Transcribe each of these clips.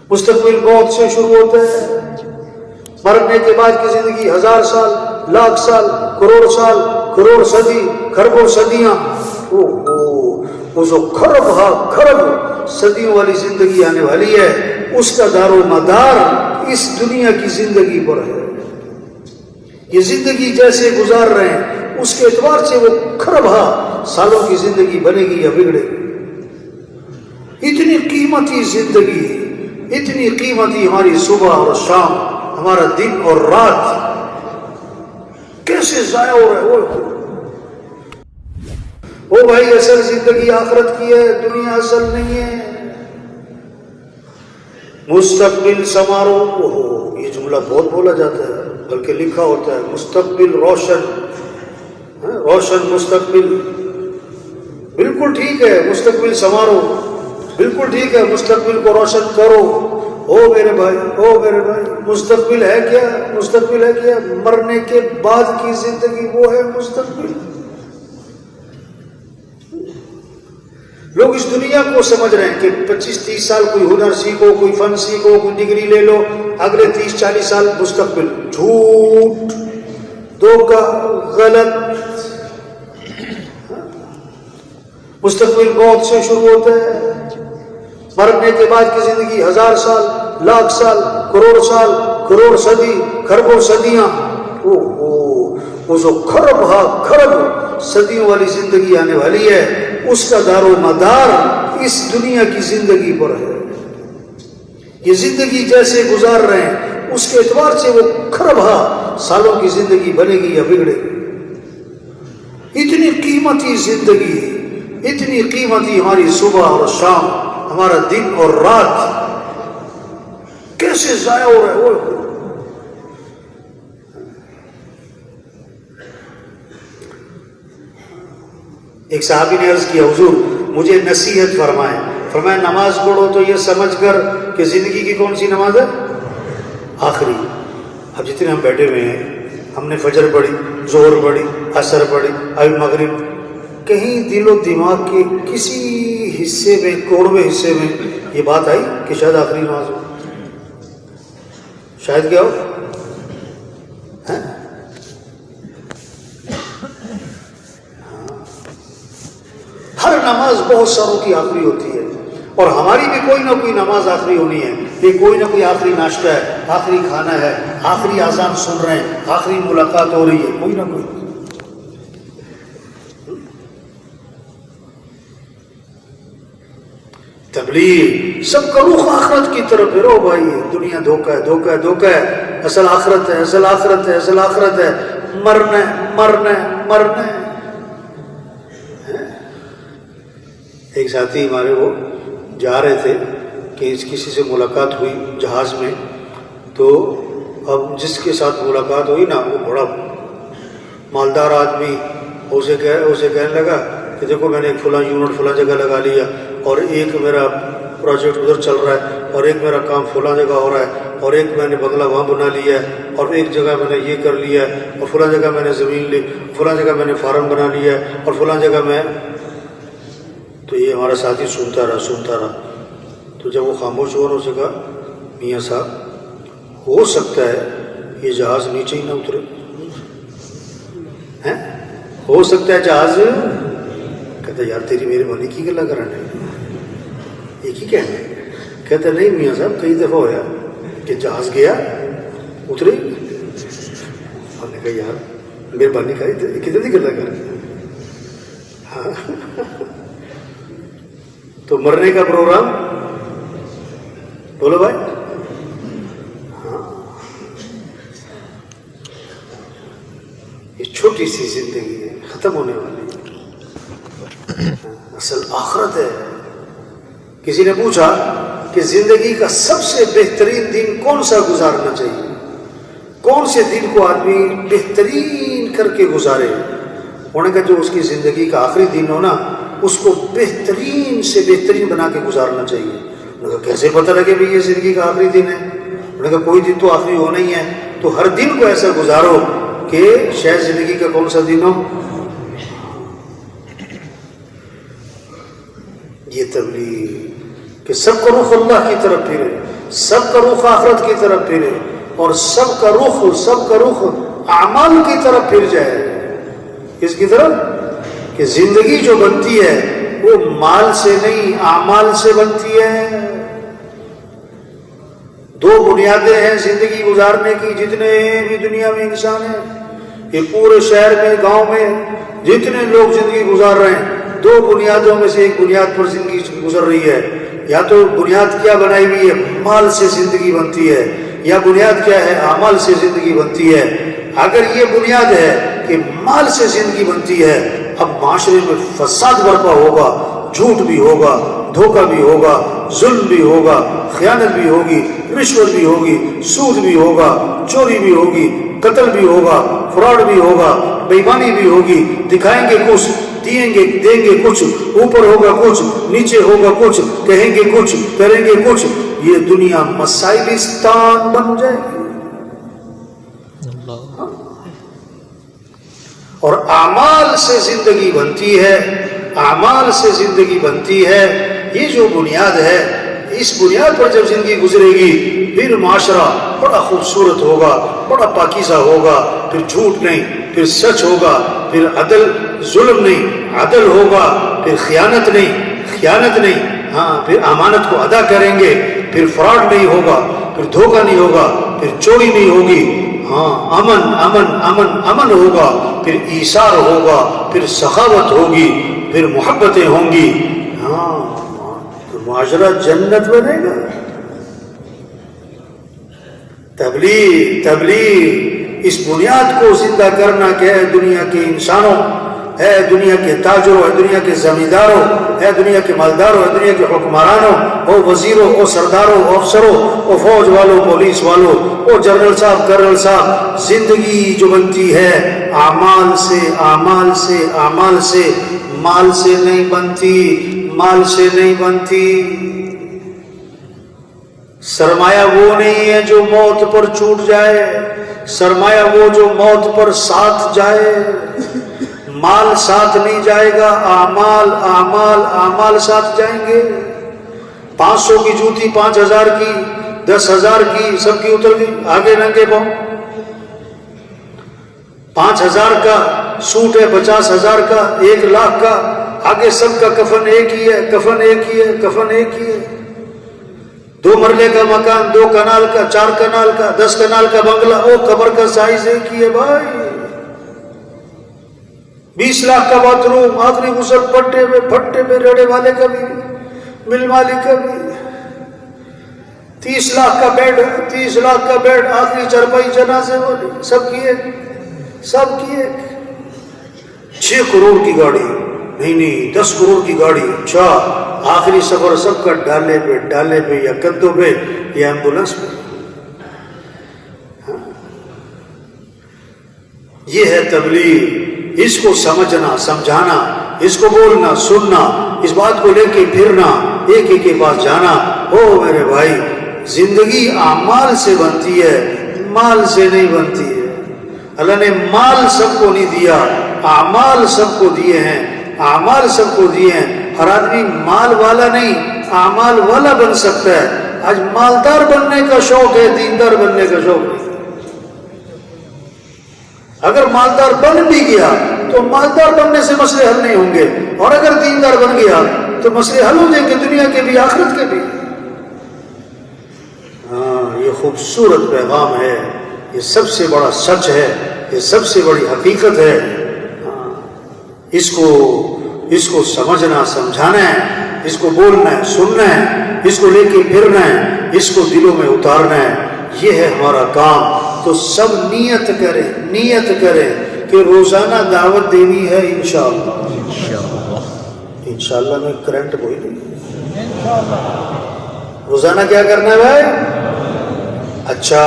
مستقبل موت سے شروع ہوتا ہے، مرنے کے بعد کی زندگی 1000 سال، لاکھ سال، کروڑ سال، کروڑ صدی، کھربوں صدیاں، وہ جو کھرب صدیوں والی زندگی آنے والی ہے، اس کا دار و مدار اس دنیا کی زندگی پر ہے۔ یہ زندگی جیسے گزار رہے ہیں اس کے اعتبار سے وہ کھربہ سالوں کی زندگی بنے گی یا بگڑے گی۔ اتنی قیمتی زندگی، اتنی قیمتی ہماری صبح اور شام، ہمارا دن اور رات کیسے ضائع ہو رہا ہے۔ وہ بھائی اصل زندگی آخرت کی ہے، دنیا اصل نہیں ہے۔ مستقبل سمارو، یہ جملہ بہت بولا جاتا ہے، بلکہ لکھا ہوتا ہے مستقبل روشن، روشن مستقبل، بالکل ٹھیک ہے، مستقبل سمارو، بالکل ٹھیک ہے، مستقبل کو روشن کرو۔ او میرے بھائی، او میرے بھائی، مستقبل ہے کیا؟ مستقبل ہے کیا؟ مرنے کے بعد کی زندگی، وہ ہے مستقبل۔ لوگ اس دنیا کو سمجھ رہے ہیں کہ 25-30 سال کوئی ہنر سیکھو، کوئی فن سیکھو، کوئی ڈگری لے لو، اگلے 30-40 سال مستقبل۔ جھوٹ، دھوکہ، غلط۔ مستقبل موت سے شروع ہوتا ہے، مرنے کے بعد کی زندگی 1000 سال، لاکھ سال، کروڑ صدی، کھربوں صدیاں، وہ جو کھرب صدیوں والی زندگی آنے والی ہے، اس کا دار و مدار اس دنیا کی زندگی پر ہے۔ یہ زندگی جیسے گزار رہے ہیں اس کے اعتبار سے وہ کھربہ سالوں کی زندگی بنے گی یا بگڑے گی۔ اتنی قیمتی زندگی، اتنی قیمتی ہماری صبح اور شام، ہمارا دن اور رات کیسے ضائع ہو رہا ہے۔ ایک صحابی نے عرض کیا، حضور مجھے نصیحت فرمائیں۔ فرمایا نماز پڑھو تو یہ سمجھ کر کہ زندگی کی کون سی نماز ہے؟ آخری۔ اب جتنے ہم بیٹھے ہوئے ہیں، ہم نے فجر پڑھی، ظہر پڑھی، عصر پڑھی، ابھی مغرب، کہیں دل و دماغ کے کسی حصے میں، کروڑویں حصے میں یہ بات آئی کہ شاید آخری نماز ہو، شاید کیا ہو؟ ہر نماز بہت ساروں کی آخری ہوتی ہے، اور ہماری بھی کوئی نہ کوئی نماز آخری ہونی ہے۔ یہ کوئی نہ کوئی آخری ناشتہ ہے، آخری کھانا ہے، آخری اذان سن رہے ہیں، آخری ملاقات ہو رہی ہے، کوئی نہ کوئی۔ تبلیغ سب کا رخ آخرت کی طرف ہے۔ رو بھائی دنیا دھوکہ ہے، دھوکہ ہے، دھوکہ ہے، اصل آخرت ہے، اصل آخرت ہے، اصل آخرت ہے، مرنا ہے، مرنا ہے، مرنا ہے۔ ایک ساتھی ہمارے وہ جا رہے تھے کہ کسی سے ملاقات ہوئی جہاز میں، تو اب جس کے ساتھ ملاقات ہوئی نا وہ بڑا مالدار آدمی، اسے کہنے لگا کہ دیکھو میں نے ایک فلاں یونٹ فلاں جگہ لگا لیا، اور ایک میرا پروجیکٹ ادھر چل رہا ہے، اور ایک میرا کام فلاں جگہ ہو رہا ہے، اور ایک میں نے بنگلہ وہاں بنا لیا ہے، اور ایک جگہ میں نے یہ کر لیا ہے، اور فلاں جگہ میں نے زمین لی، فلاں جگہ میں نے فارم بنا لیا ہے، اور فلاں جگہ میں۔ تو یہ ہمارا ساتھی سنتا رہا، تو جب وہ خاموش ہوا اس نے کہا میاں صاحب ہو سکتا ہے یہ جہاز نیچے ہی نہ اترے، ہو سکتا ہے جہاز۔ کہتا یار تیری مہربانی کی گلا کرانے، ایک ہی کہنا ہے۔ کہتا نہیں میاں صاحب کئی دفعہ ہوا کہ جہاز گیا اترے، ہم نے کہا یار مہربانی کری کتنی گلا کر۔ ہاں تو مرنے کا پروگرام بولو بھائی، ہاں یہ چھوٹی سی زندگی ہے، ختم ہونے والی ہے، اصل آخرت ہے۔ کسی نے پوچھا کہ زندگی کا سب سے بہترین دن کون سا گزارنا چاہیے، کون سے دن کو آدمی بہترین کر کے گزارے؟ انہوں نے کہا جو اس کی زندگی کا آخری دن ہو نا اس کو بہترین سے بہترین بنا کے گزارنا چاہیے۔ انہوں نے کہا کیسے پتہ لگے بھائی یہ زندگی کا آخری دن ہے؟ انہوں نے کہا کوئی دن تو آخری ہونا ہی ہے، تو ہر دن کو ایسا گزارو کہ شاید زندگی کا کون سا دن ہو۔ یہ تبلیغ کہ سب کو رخ اللہ کی طرف پھرے، سب کا رخ آخرت کی طرف پھرے اور سب کا رخ اعمال کی طرف پھر جائے. کس کی طرف؟ کہ زندگی جو بنتی ہے وہ مال سے نہیں اعمال سے بنتی ہے. دو بنیادیں ہیں زندگی گزارنے کی. جتنے بھی دنیا میں انسان ہیں، یہ پورے شہر میں گاؤں میں جتنے لوگ زندگی گزار رہے ہیں، دو بنیادوں میں سے ایک بنیاد پر زندگی گزر رہی ہے. یا تو بنیاد کیا بنائی ہوئی ہے؟ مال سے زندگی بنتی ہے. یا بنیاد کیا ہے؟ اعمال سے زندگی بنتی ہے. اگر یہ بنیاد ہے کہ مال سے زندگی بنتی ہے، اب معاشرے میں فساد برپا ہوگا، جھوٹ بھی ہوگا، دھوکہ بھی ہوگا، ظلم بھی ہوگا، خیانت بھی ہوگی، رشوت بھی ہوگی، سود بھی ہوگا، چوری بھی ہوگی، قتل بھی ہوگا، فراڈ بھی ہوگا، بے ایمانی بھی ہوگی. دکھائیں گے کچھ، دیں گے کچھ، اوپر ہوگا کچھ، نیچے ہوگا کچھ، کہیں گے کچھ، کریں گے کچھ. یہ دنیا مسائلستان بن جائے گی. اور اعمال سے زندگی بنتی ہے، اعمال سے زندگی بنتی ہے. یہ جو بنیاد ہے، اس بنیاد پر جب زندگی گزرے گی پھر معاشرہ بڑا خوبصورت ہوگا، بڑا پاکیزہ ہوگا. پھر جھوٹ نہیں، پھر سچ ہوگا. پھر عدل، ظلم نہیں، عدل ہوگا. پھر خیانت نہیں، ہاں پھر امانت کو ادا کریں گے. پھر فراڈ نہیں ہوگا، پھر دھوکہ نہیں ہوگا، پھر چوری نہیں ہوگی. ہاں امن ہوگا. پھر ایثار ہوگا، پھر سخاوت ہوگی، پھر محبتیں ہوں گی. ہاں تو معاشرہ جنت بنے گا. تبلیغ اس بنیاد کو زندہ کرنا کہ اے دنیا کے انسانوں، اے دنیا کے تاجروں، اے دنیا کے زمینداروں، اے دنیا کے مالداروں، اے دنیا کے حکمرانوں، او وزیروں، او سرداروں، او افسروں، او فوج والوں، پولیس والوں، او جنرل صاحب، کرنل صاحب، زندگی جو بنتی ہے اعمال سے، مال سے نہیں بنتی. سرمایہ وہ نہیں ہے جو موت پر چھوٹ جائے، سرمایہ وہ جو موت پر ساتھ جائے. مال ساتھ نہیں جائے گا، اعمال ساتھ جائیں گے. 500 کی جوتی 5000 کی، 10,000 کی، سب کی اتر گئی، آگے ننگے پاؤں. 5,000 کا سوٹ ہے، 50,000 کا، 1,00,000 کا، آگے سب کا کفن ایک ہی ہے. 2 مرلے کا مکان، 2 کنال کا، 4 کنال کا، 10 کنال کا بنگلہ، وہ قبر کا سائز ایک ہی ہے بھائی. 20 لاکھ کا باتھ روم، آخری غسل پھٹے پہ ریڑے والے کا بھی، مل مالک کا بھی. 30 لاکھ کا بیڈ، آخری چرپائی جنازے والی، سب کی ایک. 6 کروڑ کی گاڑی، نہیں 10 کروڑ کی گاڑی. اچھا آخری سفر سب کا ڈالے پہ یا کندھوں پہ یا ایمبولینس پہ. یہ ہے تبلیغ. اس کو سمجھنا، سمجھانا، اس کو بولنا، سننا، اس بات کو لے کے پھرنا، ایک کے پاس جانا. او میرے بھائی، زندگی اعمال سے بنتی ہے، مال سے نہیں بنتی ہے. اللہ نے مال سب کو نہیں دیا، اعمال سب کو دیے ہیں. ہر آدمی مال والا نہیں، اعمال والا بن سکتا ہے. آج مالدار بننے کا شوق ہے، دیندار بننے کا شوق نہیں. اگر مالدار بن بھی گیا تو مالدار بننے سے مسئلے حل نہیں ہوں گے، اور اگر دیندار بن گیا تو مسئلے حل ہو جائیں گے، دنیا کے بھی آخرت کے بھی. ہاں یہ خوبصورت پیغام ہے، یہ سب سے بڑا سچ ہے، یہ سب سے بڑی حقیقت ہے. اس کو سمجھنا، سمجھانا ہے، اس کو بولنا ہے، سننا ہے، اس کو لے کے پھرنا ہے، اس کو دلوں میں اتارنا ہے. یہ ہے ہمارا کام. تو سب نیت کریں کہ روزانہ دعوت دینی ہے. انشاءاللہ میں کرنٹ کوئی نہیں. روزانہ کیا کرنا ہے بھائی؟ اچھا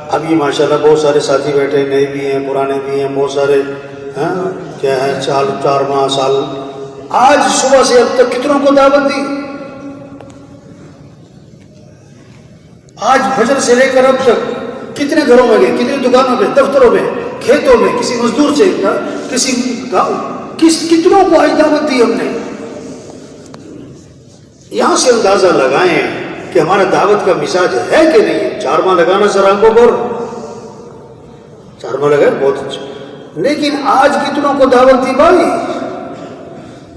اب یہ ماشاءاللہ بہت سارے ساتھی بیٹھے، نئے بھی ہیں، پرانے بھی ہیں، بہت سارے کیا ہے 4 ماہ سال. آج صبح سے اب تک کتنوں کو دعوت دی؟ آج فجر سے لے کر اب تک کتنے گھروں میں گئے، کتنے دکانوں پہ، دفتروں میں، کھیتوں میں، کسی مزدور سے، کسی گاؤں، کتنوں کو آج دعوت دی ہم نے. یہاں سے اندازہ لگائیں کہ ہمارا دعوت کا مزاج ہے کہ نہیں ہے. 4 ماہ لگانا سر آنکھوں پر، 4 ماہ لگائے بہت اچھا. لیکن آج کتنوں کو دعوت دی بھائی؟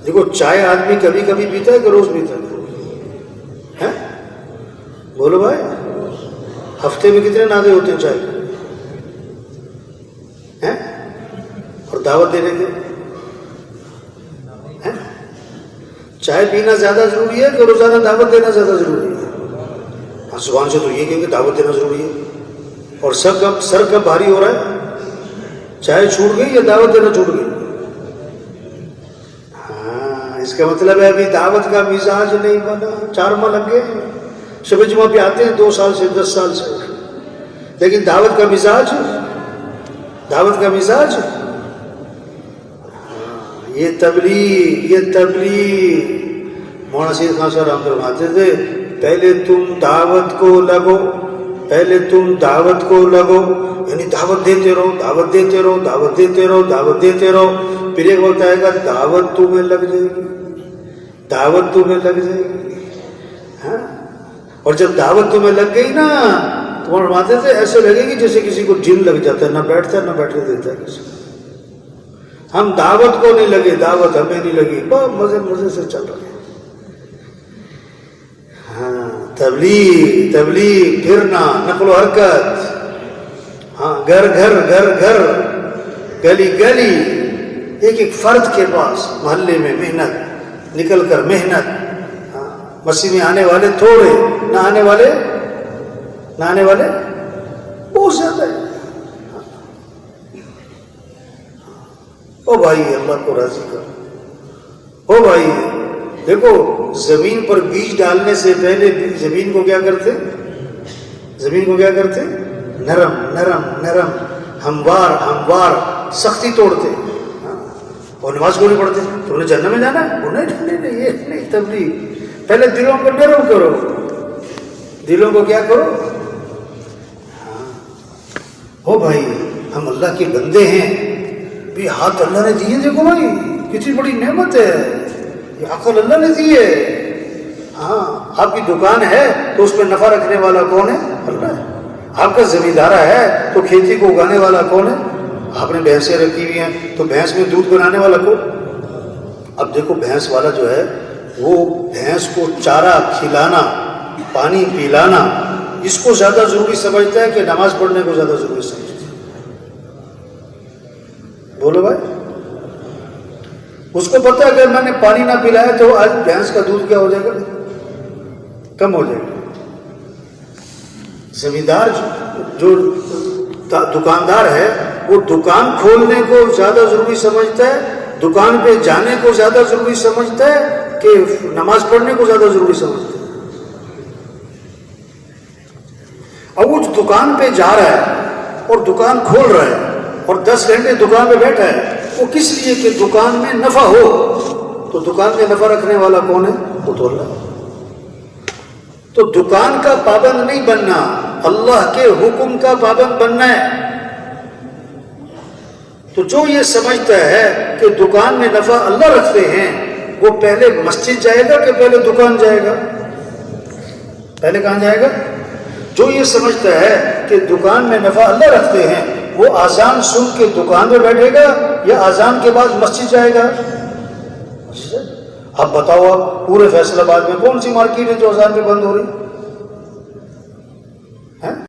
دیکھو چائے آدمی کبھی کبھی پیتا ہے کہ روز پیتا ہے؟ بولو بھائی، ہفتے میں کتنے ناغے ہوتے ہیں چائے کے؟ اور دعوت دینے کے چائے پینا زیادہ ضروری ہے کہ روزانہ دعوت دینا زیادہ ضروری ہے؟ ہاں زبان سے تو یہ کہیں کہ دعوت دینا ضروری ہے. اور سر کب بھاری ہو رہا ہے؟ چائے چھوٹ گئی یا دعوت دینا چھوٹ گئی؟ ہاں اس کا مطلب ہے ابھی دعوت کا مزاج نہیں بنا. 4 ماہ لگ گئے، شب جمعہ پہ آتے ہیں 2 سال سے 10 سال سے، لیکن دعوت کا مزاج یہ تبلیغ مولانا سید خان صاحب فرماتے تھے پہلے تم دعوت کو لگو، یعنی دعوت دیتے رہو. پھر ایک وقت آئے گا دعوت تمہیں لگ جائے گی. ہاں اور جب دعوت تمہیں لگ گئی نا تو فرماتے تھے ایسے لگے گی جیسے کسی کو جن لگ جاتا ہے، نہ بیٹھتا ہے نہ بیٹھنے دیتا ہے کسی کو. ہم دعوت کو نہیں لگے، دعوت ہمیں نہیں لگی، بہت مزے سے چل رہے ہیں. ہاں تبلیغ پھرنا، نقل و حرکت، ہاں گھر گلی ایک فرد کے پاس، محلے میں محنت، نکل کر محنت. ہاں مسجد میں آنے والے تھوڑے، نہ آنے والے بہت زیادہ ہے. او بھائی اللہ کو راضی کر. او بھائی دیکھو زمین پر بیج ڈالنے سے پہلے زمین کو کیا کرتے؟ نرم ہموار سختی توڑتے. اور نماز کو نہیں پڑھتے. تم نے جنت میں جانا ہے؟ وہ نہیں، یہ نہیں تبلیغ. پہلے دلوں کو نرم کرو، دلوں کو کیا کرو. او بھائی ہم اللہ کے بندے ہیں، بھی ہاتھ اللہ نے دیے. دیکھو بھائی کتنی بڑی نعمت ہے، یہ عقل اللہ نے دی ہے. ہاں آپ کی دکان ہے تو اس میں نفع رکھنے والا کون ہے؟ اللہ ہے. آپ کا زمیندارہ ہے تو کھیتی کو اگانے والا کون ہے؟ آپ نے بھینسیں رکھی ہوئی ہیں تو بھینس میں دودھ بنانے والا کون؟ اب دیکھو بھینس والا جو ہے وہ بھینس کو چارہ کھلانا، پانی پلانا، اس کو زیادہ ضروری سمجھتا ہے کہ نماز پڑھنے کو زیادہ ضروری سمجھتا ہے. بولو بھائی، اس کو پتہ ہے اگر میں نے پانی نہ پلایا تو آج بھینس کا دودھ کیا ہو جائے گا؟ کم ہو جائے گا. زمیندار جو دکاندار ہے وہ دکان کھولنے کو زیادہ ضروری سمجھتا ہے، دکان پہ جانے کو زیادہ ضروری سمجھتا ہے کہ نماز پڑھنے کو زیادہ ضروری سمجھتا ہے. اب وہ دکان پہ جا رہا ہے اور دکان کھول رہا ہے اور 10 گھنٹے دکان پہ بیٹھا ہے، وہ کس لیے کہ دکان میں نفع ہو. تو دکان میں نفع رکھنے والا کون ہے؟ وہ تو اللہ ہے. تو دکان کا پابند نہیں بننا، اللہ کے حکم کا پابند بننا ہے. تو جو یہ سمجھتا ہے کہ دکان میں نفع اللہ رکھتے ہیں وہ پہلے مسجد جائے گا کہ پہلے دکان جائے گا؟ پہلے کہاں جائے گا؟ جو یہ سمجھتا ہے کہ دکان میں نفع اللہ رکھتے ہیں وہ اذان سن کے دکان میں بیٹھے گا یا اذان کے بعد مسجد جائے گا؟ اب بتاؤ، آپ پورے فیصل آباد میں کون سی مارکیٹ ہے جو اذان پہ بند ہو رہی ہے؟